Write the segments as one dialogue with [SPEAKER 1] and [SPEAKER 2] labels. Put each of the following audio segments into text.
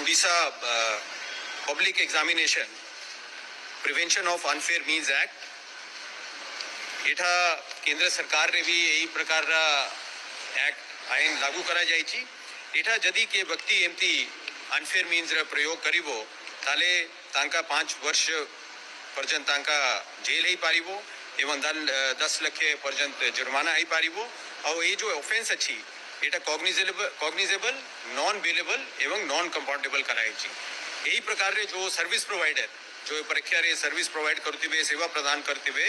[SPEAKER 1] Odisha public examination prevention of unfair means act एठा केंद्र सरकार रे भी यही प्रकार एक्ट आईन लागू करा जाइछि। एठा जदि के व्यक्ति एमती अनफेयर मीन्स रे प्रयोग करिवो ताले तांका 5 वर्ष पर्यंत तांका जेल ही पारिबो एवं 10 लाख पर्यंत जुर्माना ही पारिबो। और ये जो ऑफेंस अछि एटा कॉग्निजेबल नॉन बेलेबल एवं नॉन कंपाउंडेबल कराइछि। यही प्रकार रे जो सर्विस प्रोवाइडर जो परीक्षा रे सर्विस प्रोवाइड करथिबे सेवा प्रदान करथिबे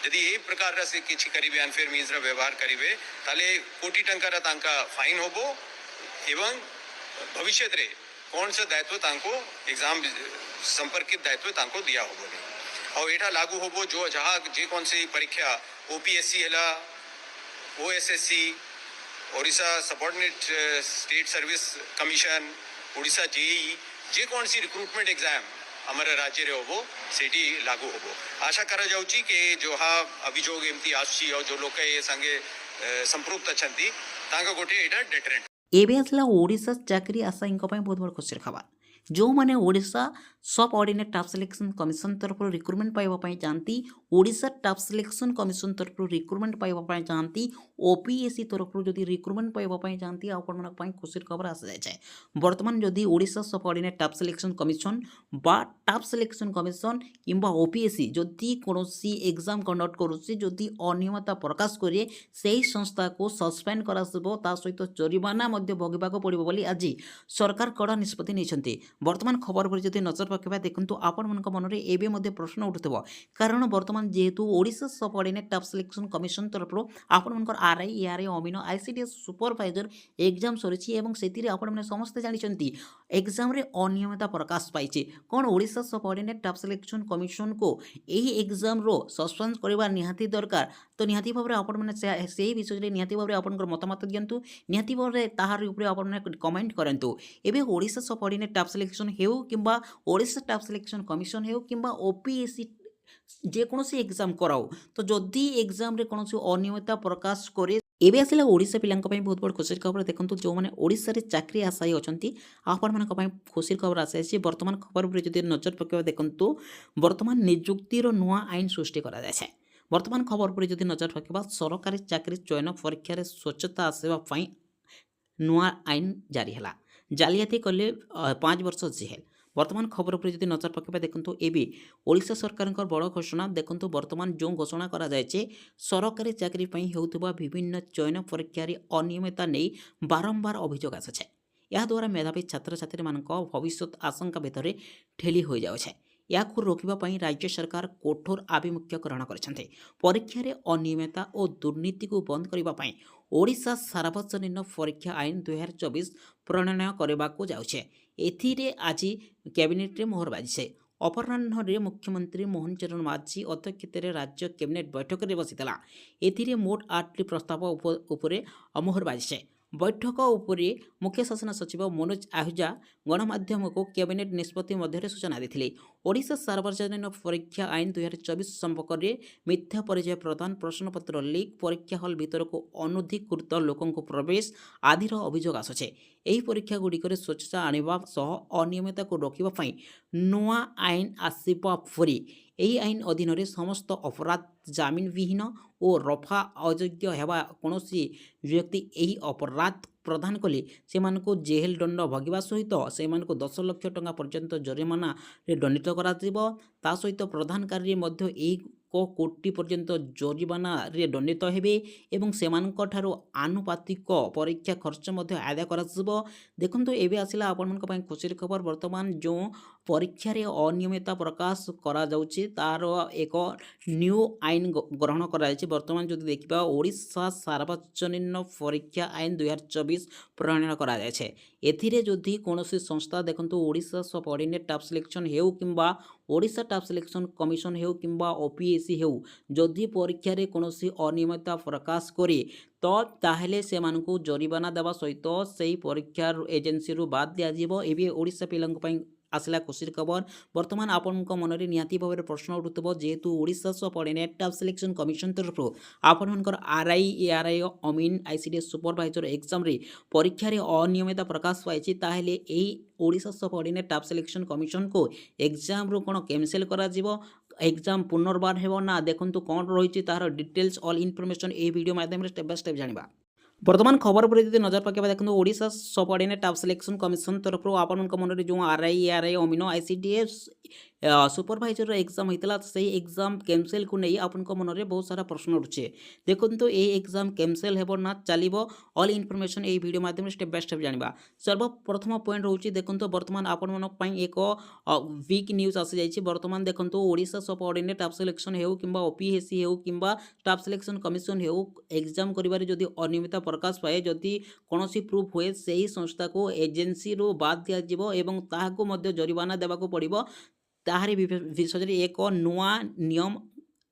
[SPEAKER 1] यदि यही प्रकार से किछि करिवे अनफेयर मीन्स रे व्यवहार करिवे ताले कोटी टंका रा तांका फाइन होबो एवं भविष्य रे कौन से दायित्व तांको एग्जाम संपर्कित दायित्व तांको दिया होबो और एटा लागू होबो जो जहाँ जे कौन सी परीक्षा ओपीएससी हला OSSC Odisha subordinate state service commission Odisha JE जे कौन सी रिक्रूटमेंट एग्जाम हमारे राज्य रे होबो सेठी लागू होबो। आशा करा जाउची कि जो हा अभियोग एमती आसी और जो लोक ए संगे संपृक्त अछंती तांका गोटे एटा डेटरेंट
[SPEAKER 2] एबे आसला ओडिशा चाकरी आशायींक ପାଇଁ बहुत बड़ खुशीर खबर। जो माने ओडिशा सब ऑर्डिनेट स्टाफ सिलेक्शन कमिशन तरफ रिक्रुटमेंट पाइबा ପାଇଁ ଚାହାନ୍ତି ओडिशा स्टाफ सिलेक्शन कमिशन तरफ रिक्रुटमेंट पाइबा ପାଇଁ ଚାହାନ୍ତି ओपीएससी तरफ जदि रिक्रुटमेंट पाइबा ପାଇଁ ଚାହାନ୍ତି आपण मन ପାଇଁ खुशीर खबर आस जाय छै। वर्तमान जदि ओडिशा सब ऑर्डिनेट स्टाफ सिलेक्शन कमिशन बा स्टाफ सिलेक्शन कमिशन किंबा ओपीएससी जदि कोनोसी एग्जाम कंडक्ट करूसी जदि अनियमितता प्रकाश करे सेही संस्था को सस्पेंड करासबो ता सहित जरिमाना मध्ये भोगिबाको पड़िबो बोली आज सरकार कड़ा निष्पत्ति नेछन्ती। वर्तमान खबर पर जदि नजर पकेबा देखंतु आपण मनक मनरे एबे मध्ये प्रश्न उठुथबो कारण वर्तमान जेहेतु ओडिशा सब ऑर्डिनेट स्टाफ सिलेक्शन कमिशन तरफ आपण मनकर आरआई एआरआई अमीनो आईसीडीएस सुपरवाइजर एग्जाम सरिछि एवं सेतिरे आपण माने समस्त जानिछन्ती एग्जाम रे अनियमितता प्रकाश पाइछि। कोन ओडिशा सब ऑर्डिनेट स्टाफ सिलेक्शन कमिशन को एही एग्जाम रो सस्पेंड करबा निहाती दरकार तो निहाती भाबरे आपण माने सेही विषय रे निहाती भाबरे आपनकर मतामत दियंतु निहाती भाबरे ताहार उपरे आपण माने कमेंट करंतु। एबे ओडिशा सब ऑर्डिनेट स्टाफ सिलेक्शन हेउ किंबा ओडिशा स्टाफ सिलेक्शन कमिशन हेउ किंबा ओपीएससी जेकोसी एग्जाम कराओ तो जदि एग्जाम रे कोनोसी अनियमितता प्रकाश करे एबे आसिला ओडिशा पिलांक ପାଇଁ बहुत बड़ खुशीर खबर देखंतु जो माने ओडिशा रे चाकरी आशायी अछंती आपण मानक ପାଇଁ खुशीर खबर आसे वर्तमान खबर पर जदि नजर पकेबा देखंतु वर्तमान नियुक्ति रो नुआ आईन सृष्टि करा जाय छै। वर्तमान खबर पर जदि नजर पकेबा सरकारी चाकरी चयन परीक्षा रे स्वच्छता आसेबा ପାଇଁ नुआ आईन जारी हला जालियाती कले 5 वर्ष जेल। वर्तमान खबर पर जदि नजर पकेबा देखंतु एबे ओडिशा सरकार बड़ घोषणा देखंतु वर्तमान जो घोषणा करा जायचे सरकारी चाकरी ପାଇଁ हेउतबा विभिन्न चयन परीक्षा रे अनियमितता नै बारंबार अभियोग आछे। या द्वारा मेधावी छात्र छात्री मानक भविष्यत आशंका भितर ठेली हो जाउछे। या रोकबा ପାଇଁ राज्य सरकार कठोर आभिमुख्य ग्रहण करछन्ते। परीक्षा रे अनियमितता और दुर्नीति को बंद करबा ପାଇଁ ओडिशा सार्वजनीन परीक्षा आईन 2024 प्रणयन करबाको जाउछे। एथिरे आज कैबिनेट रे मोहर बाजिছে। अपराह्न रे मुख्यमंत्री मोहन चरण माझी अध्यक्षतार राज्य कैबिनेट बैठक रे बसितला। एथिरे मोट 8टी प्रस्ताव उपरे मोहर बाजिছে। बैठक उपरे मुख्य शासन सचिव मनोज आहुजा गणमाध्यम को कैबिनेट निष्पत्ति मध्य सूचना देथिले। ओडिशा सार्वजनीन परीक्षा आईन 2024 संपर्क में मिथ्या परिचय प्रदान प्रश्नपत्र लीक परीक्षा हल भीतर को अनधिकृत लोकों प्रवेश आदिर अभियोग आसुचे। एही परीक्षा गुड़िकर स्वच्छता आनिबा सह अनियमितता को रोकिबा पई नुआ आईन आसिबा परी एही आईन अधीन रे समस्त अपराध जामिन विहीन और रफा अयोग्य हेबा कोनोसी व्यक्ति एही अपराध प्रदान कले से जेल दंड भोगिबा सहित से 10 लाख टंका पर्यंत जरिमाना रे दंडित करा जिवो। ता सहित प्रदानकारी मध्य एक कोटी पर्यंत जरिमाना रे दंडित हेबे एवं सेमानक ठारो आनुपातिक परीक्षा खर्च मध्य आदाय करा जिवो। देखंतु एबे आसिला आपण मनक पई खुशीर खबर वर्तमान जो परीक्षा रे अनियमितता प्रकाश करा जाउची तार एक न्यू आईन ग्रहण करा जायछि। वर्तमान जदि देखिबा ओडिशा सार्वजनीन परीक्षा आईन 2024 प्रणयन करा जायछि। एथिरे जदि कोनोसी संस्था देखंतु ओडिशा सब ऑर्डिनेट स्टाफ सिलेक्शन हेउ किंबा ओडिशा स्टाफ सिलेक्शन कमिशन हेउ किंबा ओपीएससी हेउ जदि परीक्षा रे कोनोसी अनियमितता प्रकाश करे तो ताहेले से जरिमाना देवा सहित सेही परीक्षा एजेंसी रु बाद दिया जिवो। एबे ओडिशा पिलांक पई आसला खुशी खबर बर्तमान आपण मनरे निहाती भाव प्रश्न उठुव जेहेतु ओडिशा सब ऑर्डिनेट स्टाफ सिलेक्शन कमिशन तरफ आपणकर आरआई एआरआई अमीन आईसीडीएस सुपरभाइजर एग्जाम रे परीक्षा रे अनियमितता प्रकाश पाई ताहेले एई ओडिशा सब ऑर्डिनेट स्टाफ सिलेक्शन कमिशन को एग्जाम रो कोन कैंसिल करा जिवो एग्जाम पुनर्बार हेबो ना देखंतु कोन रहिछि तार डिटेल्स ऑल इनफॉरमेशन ए वीडियो माध्यम रे स्टेप बाय स्टेप जानिबा बर्तमान खबर पर यदि नजर पकेबा देखो ओडिशा सब ऑर्डिनेट स्टाफ सिलेक्शन कमिशन तरफ आपण मन जो आरआई एआरआई अमीनो आईसीडीएस सुपरभाइजर एग्जाम होता से एग्जाम कैंसिल को नहीं आपण मन में बहुत सारा प्रश्न उठुचे देखो तो ये एग्जाम कैंसिल हेब ना चलो ऑल इनफॉरमेशन ये वीडियो माध्यम स्टेप बाय स्टेप जानिबा सर्वप्रथम पॉइंट रोचे देखो बर्तमान आपण मन एक वीक न्यूज आसी जाइए बर्तमान देखो ओडिशा सब ऑर्डिनेट स्टाफ सिलेक्शन हो कि ओपीएससी हो कि स्टाफ सिलेक्शन कमिशन हो एग्जाम करिबारे जदि अनियमितता प्रकाश पाए जदि कौन प्रूफ हुए से ही संस्था को एजेन्सी रू बाद दिज्व एवं ताहाको मध्य जरिमाना देवाक पड़ो ताहारी विषय एक नुआ नियम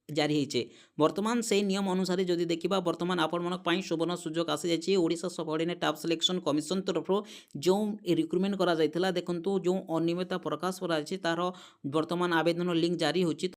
[SPEAKER 2] जारी होइछे वर्तमान से नियम अनुसार जदि देखा बर्तमान आपण मन सुवर्ण सुजोग आसी जाइए ओडिशा सब ऑर्डिनेट स्टाफ सिलेक्शन कमिशन तरफ जो रिक्रुटमेंट करा जायतिला देखंतु जो अनियमितता प्रकाश करा तार वर्तमान आवेदन लिंक जारी होची।